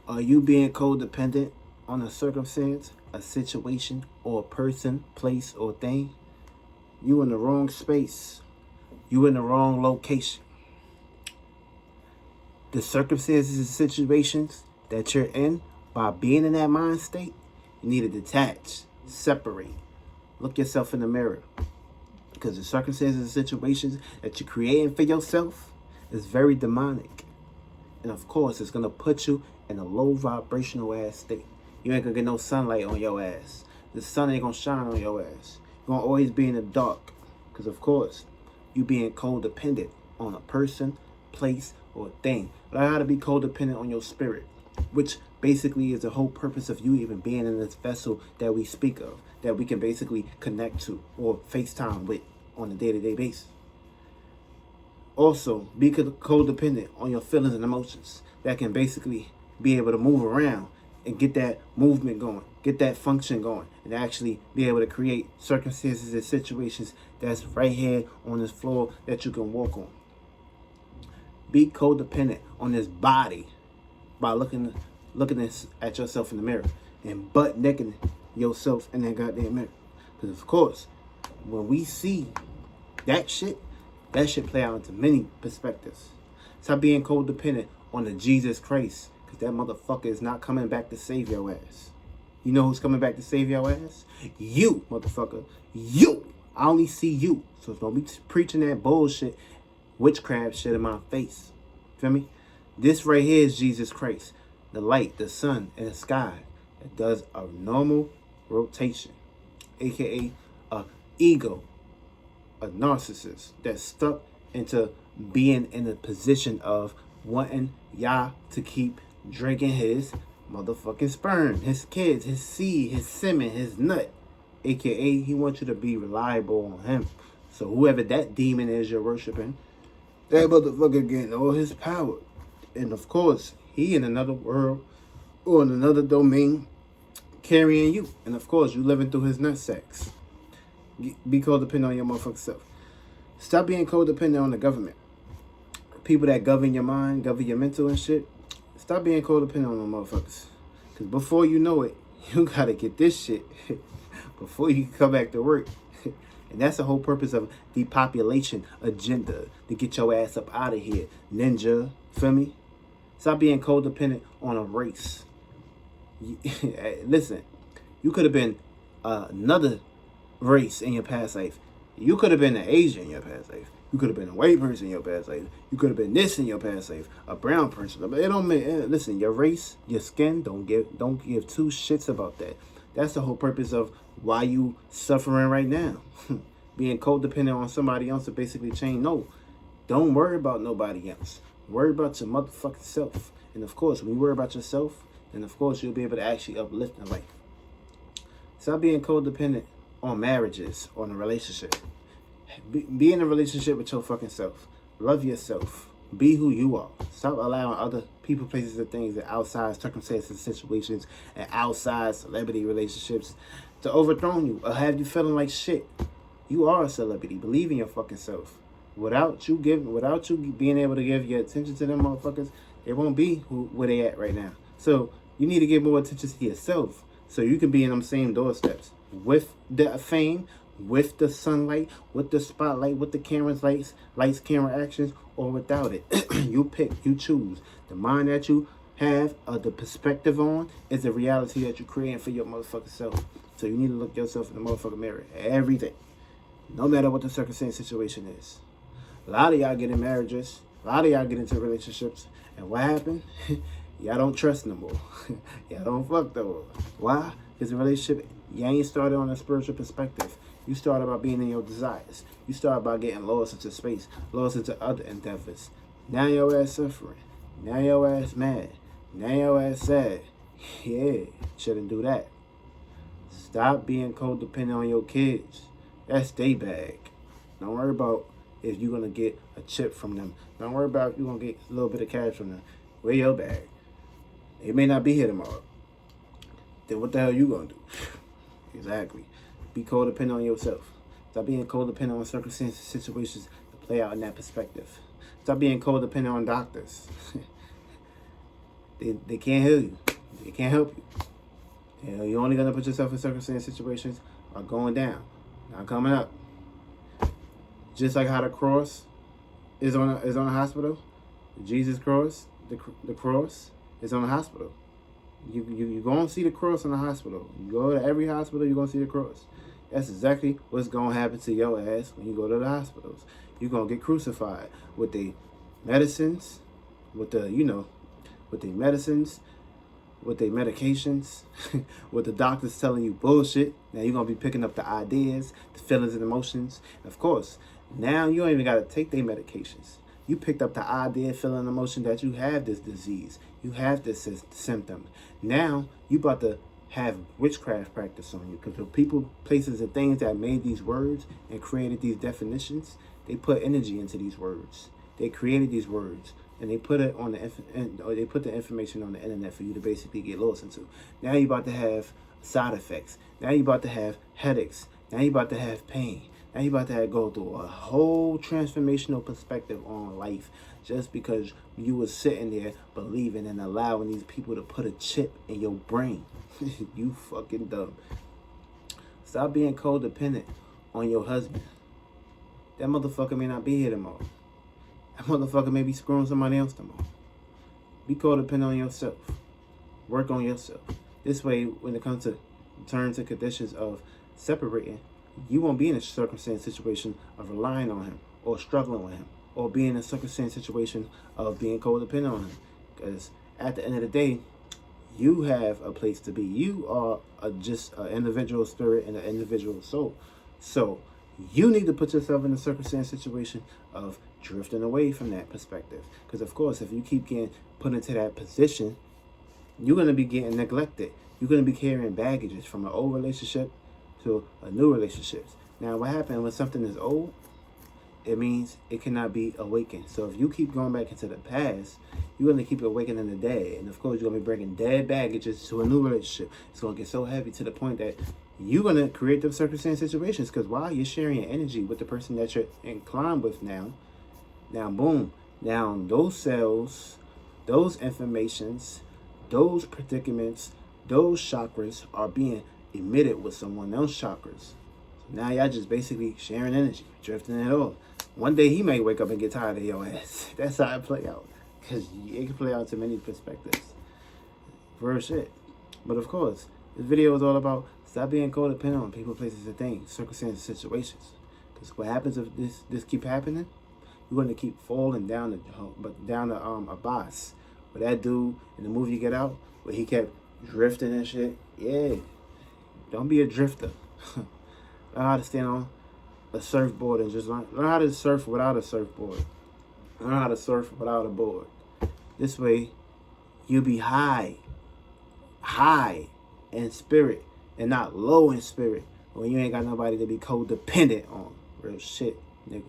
Are you being codependent on a circumstance, a situation, or a person, place, or thing? You in the wrong space. You in the wrong location. The circumstances and situations that you're in, by being in that mind state, you need to detach, separate, look yourself in the mirror. Because the circumstances and situations that you're creating for yourself is very demonic. And of course, it's going to put you in a low vibrational ass state. You ain't going to get no sunlight on your ass. The sun ain't going to shine on your ass. You're going to always be in the dark. Because of course, you being codependent on a person, place, or thing. Learn how to be codependent on your spirit, which basically is the whole purpose of you even being in this vessel that we speak of, that we can basically connect to or FaceTime with on a day-to-day basis. Also, be codependent on your feelings and emotions that can basically be able to move around and get that movement going, get that function going, and actually be able to create circumstances and situations that's right here on this floor that you can walk on. Be codependent on this body by looking at yourself in the mirror and butt naked yourself in that goddamn mirror. Because of course, when we see that shit play out into many perspectives. Stop being codependent on the Jesus Christ, because that motherfucker is not coming back to save your ass. You know who's coming back to save your ass? You, motherfucker. You. I only see you. So don't be preaching that bullshit, witchcraft shit in my face. Feel me? This right here is Jesus Christ. The light, the sun, and the sky. It does a normal rotation. AKA a ego. A narcissist that's stuck into being in a position of wanting y'all to keep drinking his motherfucking sperm, his kids, his seed, his semen, his nut. AKA, he wants you to be reliable on him. So whoever that demon is you're worshiping, that motherfucker getting all his power. And of course, he in another world or in another domain carrying you. And of course, you living through his nutsacks. Be codependent on your motherfucking self. Stop being codependent on the government. People that govern your mind, govern your mental and shit. Stop being codependent on them motherfuckers. Because before you know it, you gotta get this shit before you can come back to work. And that's the whole purpose of depopulation agenda, to get your ass up out of here. Ninja, feel me? Stop being codependent on a race. Listen, you could have been another race in your past life. You could have been an Asian in your past life. You could have been a white person in your past life. You could have been this in your past life, a brown person. It don't mean, listen, your race, your skin, don't give two shits about that. That's the whole purpose of why you suffering right now. Being codependent on somebody else to basically change. No, don't worry about nobody else. Worry about your motherfucking self. And of course, when you worry about yourself, then of course you'll be able to actually uplift in life. Stop being codependent on marriages, on a relationship. Be in a relationship with your fucking self. Love yourself. Be who you are. Stop allowing other people, places, and things, and outside circumstances, situations, and outside celebrity relationships to overthrow you or have you feeling like shit. You are a celebrity. Believe in your fucking self. Without you being able to give your attention to them motherfuckers, they won't be where they at right now. So you need to give more attention to yourself so you can be in them same doorsteps with the fame, with the sunlight, with the spotlight, with the camera's lights, camera actions, or without it. You pick, you choose. The mind that you have, the perspective on, is the reality that you're creating for your motherfucking self. So you need to look yourself in the motherfucking mirror every day, no matter what the circumstance situation is. A lot of y'all get in marriages, a lot of y'all get into relationships, and what happened? Y'all don't trust no more. Y'all don't fuck no more. Why? Because the relationship, you ain't started on a spiritual perspective. You started by being in your desires. You started by getting lost into space, lost into other endeavors. Now your ass suffering. Now your ass mad. Now your ass sad. Yeah, shouldn't do that. Stop being codependent on your kids. That's their bag. Don't worry about if you're going to get a chip from them. Don't worry about if you're going to get a little bit of cash from them. Wear your bag. They may not be here tomorrow. Then what the hell you going to do? Exactly. Be codependent on yourself. Stop being codependent on circumstances, situations to play out in that perspective. Stop being codependent on doctors. They can't heal you. They can't help you. You know, you're only gonna put yourself in circumstance situations are going down, not coming up. Just like how the cross is on a hospital, Jesus cross, the cross is on a hospital. You gonna see the cross in the hospital. You go to every hospital, you're gonna see the cross. That's exactly what's gonna happen to your ass when you go to the hospitals. You're gonna get crucified with the medicines, with the medicines, with the medications, with the doctors telling you bullshit. Now you're gonna be picking up the ideas, the feelings and emotions. And of course, now you don't even gotta take their medications. You picked up the idea, feeling, emotion that you have this disease. You have this symptom. Now you about to have witchcraft practice on you, because the people, places, and things that made these words and created these definitions, they put energy into these words. They created these words and they put it on they put the information on the internet for you to basically get lost into. Now you're about to have side effects. Now you're about to have headaches. Now you're about to have pain. Now you're about to go through a whole transformational perspective on life, just because you were sitting there believing and allowing these people to put a chip in your brain. You fucking dumb. Stop being codependent on your husband. That motherfucker may not be here tomorrow. That motherfucker may be screwing somebody else tomorrow. Be codependent on yourself. Work on yourself. This way, when it comes to terms and conditions of separating, you won't be in a circumstance situation of relying on him or struggling with him, or being in a circumstance situation of being codependent on him. Because at the end of the day, you have a place to be. You are just an individual spirit and an individual soul. So you need to put yourself in a circumstance situation of drifting away from that perspective. Because of course, if you keep getting put into that position, you're going to be getting neglected. You're going to be carrying baggages from an old relationship to a new relationship. Now, what happens when something is old? It means it cannot be awakened. So if you keep going back into the past, you're going to keep awakening the dead. And of course, you're going to be bringing dead baggages to a new relationship. It's going to get so heavy to the point that you're going to create the circumstance situations. Because while you're sharing your energy with the person that you're inclined with now, boom, now those cells, those informations, those predicaments, those chakras are being emitted with someone else's chakras. So now y'all just basically sharing energy, drifting it off. One day he may wake up and get tired of your ass. That's how it play out. Because it can play out to many perspectives. Real shit. But of course, this video is all about stop being codependent on people, places, and things, circumstances, situations. Because what happens if this keep happening? You're going to keep falling down the abyss. But that dude in the movie Get Out, where he kept drifting and shit, yeah. Don't be a drifter. Learn how to stand on a surfboard and just learn how to surf without a surfboard. Learn how to surf without a board. This way, you'll be high in spirit and not low in spirit when you ain't got nobody to be codependent on. Real shit, nigga.